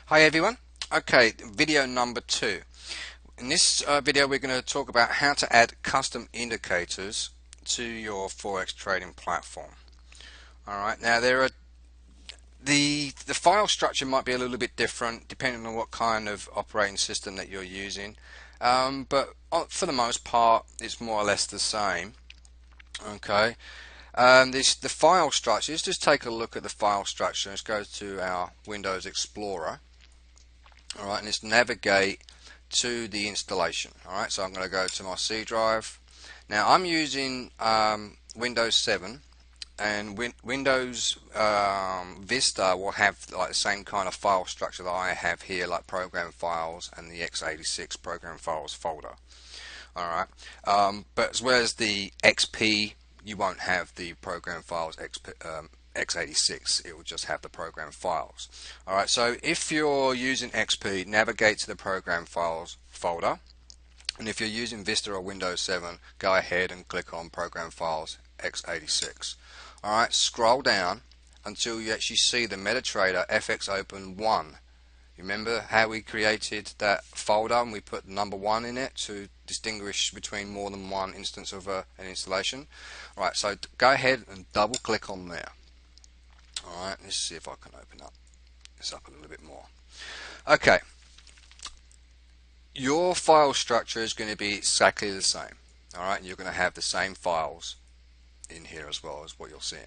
Hi everyone. Okay, video number 2. In this video we're going to talk about how to add custom indicators to your Forex trading platform. Alright, now there are the file structure might be a little bit different depending on what kind of operating system that you're using, but for the most part it's more or less the same. Okay, the file structure, let's just take a look at the file structure. Let's go to our Windows Explorer. Alright, and let's navigate to the installation. Alright, so I'm going to go to my C drive. Now I'm using Windows 7, and Windows Vista will have like the same kind of file structure that I have here, like program files and the x86 program files folder. Alright, but as well as the XP, you won't have the program files x86, it will just have the program files. Alright, so if you're using XP, navigate to the program files folder, and if you're using Vista or Windows 7, go ahead and click on program files x86. Alright, scroll down until you actually see the MetaTrader FX Open 1. Remember how we created that folder and we put number 1 in it to distinguish between more than one instance of an installation? Alright, so go ahead and double click on there. Alright, let's see if I can open up this up a little bit more. Okay, your file structure is going to be exactly the same. Alright, and you're going to have the same files in here as well as what you're seeing.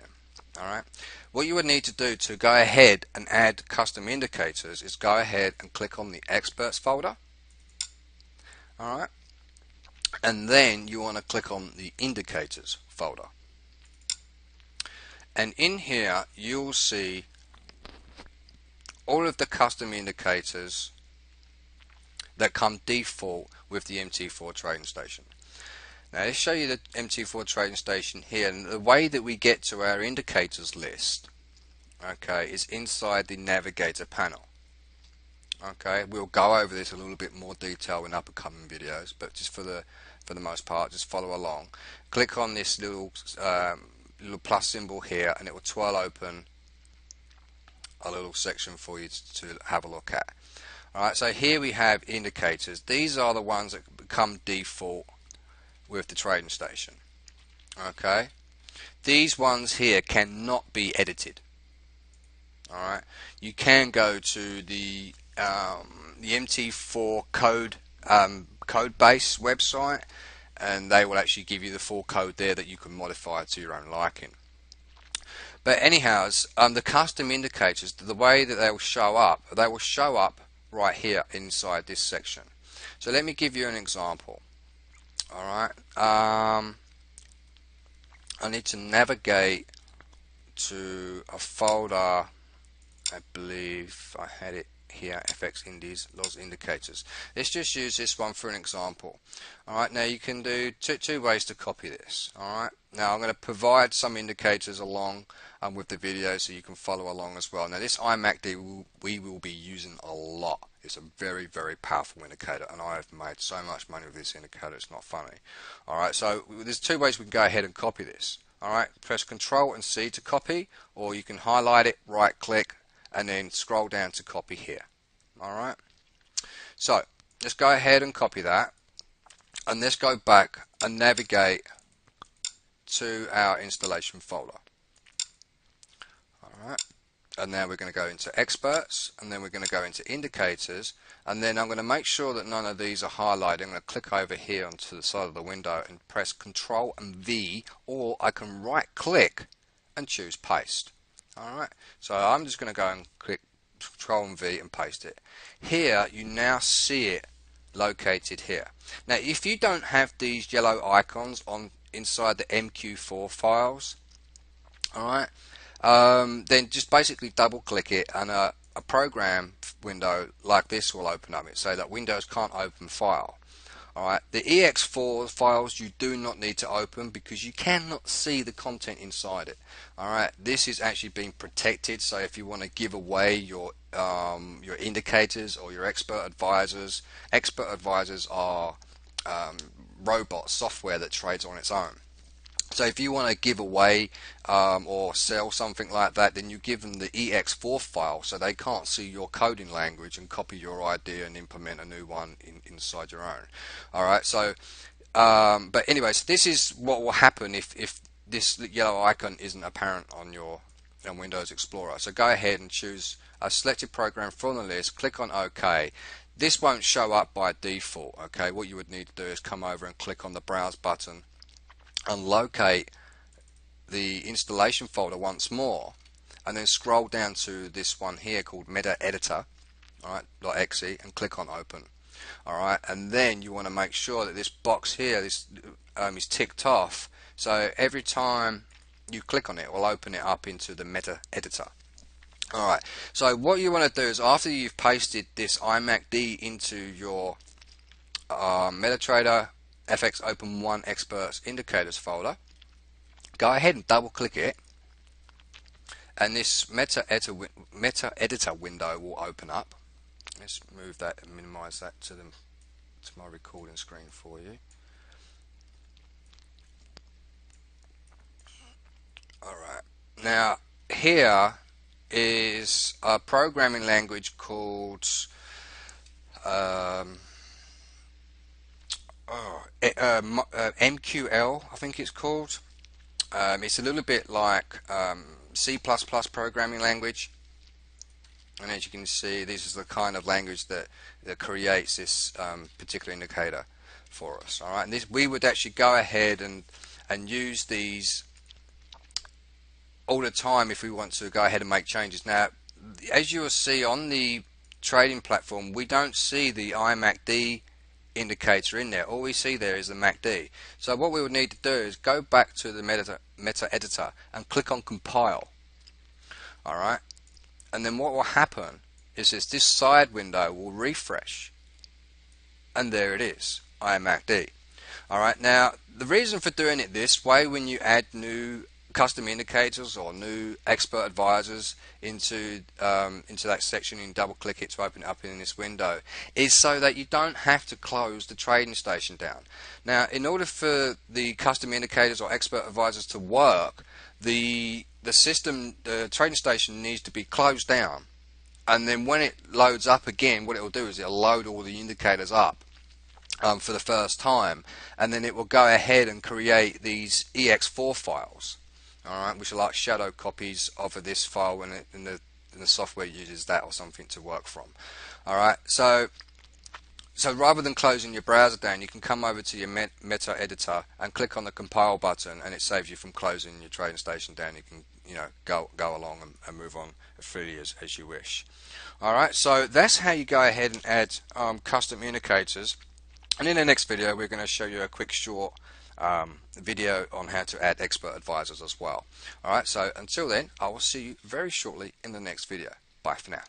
Alright, what you would need to do to go ahead and add custom indicators is go ahead and click on the experts folder. Alright, and then you want to click on the indicators folder. And in here you'll see all of the custom indicators that come default with the MT4 trading station. Now let's show you the MT4 trading station here, and the way that we get to our indicators list, okay, is inside the navigator panel. Okay, we'll go over this a little bit more detail in upcoming videos, but just for the most part, just follow along. Click on this little plus symbol here, and it will twirl open a little section for you to have a look at. Alright, so here we have indicators. These are the ones that become default with the trading station. Okay, these ones here cannot be edited. Alright, you can go to the MT4 code base website, and they will actually give you the full code there that you can modify to your own liking. But anyhow, the custom indicators, the way that they will show up right here inside this section. So let me give you an example. Alright, I need to navigate to a folder. I believe I had it here, FX Indies, Loss Indicators. Let's just use this one for an example. Alright, now you can do two ways to copy this. Alright, now I'm going to provide some indicators along with the video so you can follow along as well. Now this IMACD we will be using a lot. It's a very, very powerful indicator, and I have made so much money with this indicator, it's not funny. Alright, so there's two ways we can go ahead and copy this. Alright, press Control and C to copy, or you can highlight it, right click, and then scroll down to copy here. Alright, so let's go ahead and copy that, and let's go back and navigate to our installation folder. Alright, and now we're going to go into experts, and then we're going to go into indicators, and then I'm going to make sure that none of these are highlighted. I'm going to click over here onto the side of the window and press Control and V, or I can right click and choose paste. Alright, so I'm just going to go and click Control and V and paste it. Here you now see it located here. Now if you don't have these yellow icons on inside the MQ4 files, alright, then just basically double click it, and a program window like this will open up. It say that Windows can't open file. Alright, the EX4 files you do not need to open because you cannot see the content inside it. Alright, this is actually being protected, so if you want to give away your indicators or your expert advisors are robot software that trades on its own. So if you want to give away or sell something like that, then you give them the ex4 file so they can't see your coding language and copy your idea and implement a new one inside your own. Alright, so but anyways, this is what will happen if this yellow icon isn't apparent on your Windows Explorer. So go ahead and choose a selected program from the list, click on OK. This won't show up by default. Okay, what you would need to do is come over and click on the Browse button and locate the installation folder once more, and then scroll down to this one here called MetaTrader, alright, .exe, and click on Open. Alright, and then you want to make sure that this box here is ticked off, so every time you click on it, it will open it up into the MetaTrader. Alright, so what you want to do is, after you've pasted this iMacD into your MetaTrader FX Open 1 Experts Indicators folder, go ahead and double click it, and this MetaEditor window will open up. Let's move that and minimize that to my recording screen for you. Alright, now here is a programming language called MQL, I think it's called. It's a little bit like C++ programming language, and as you can see, this is the kind of language that creates this particular indicator for us. All right, and this, we would actually go ahead and use these all the time if we want to go ahead and make changes. Now, as you will see on the trading platform, we don't see the iMacD indicator in there. All we see there is the MACD. So what we would need to do is go back to the MetaEditor and click on Compile. Alright, and then what will happen is this side window will refresh, and there it is, iMacD. Alright, now the reason for doing it this way, when you add new custom indicators or new expert advisors into that section and double click it to open it up in this window, is so that you don't have to close the trading station down. Now, in order for the custom indicators or expert advisors to work, the trading station needs to be closed down, and then when it loads up again, what it will do is it will load all the indicators up for the first time, and then it will go ahead and create these ex4 files. Alright, which are like shadow copies of this file when the software uses that or something to work from. Alright, so rather than closing your browser down, you can come over to your MetaEditor and click on the Compile button, and it saves you from closing your trading station down. You can go along and move on freely as you wish. Alright, so that's how you go ahead and add custom indicators. And in the next video, we're going to show you a quick short video on how to add expert advisors as well. Alright, so until then, I will see you very shortly in the next video. Bye for now.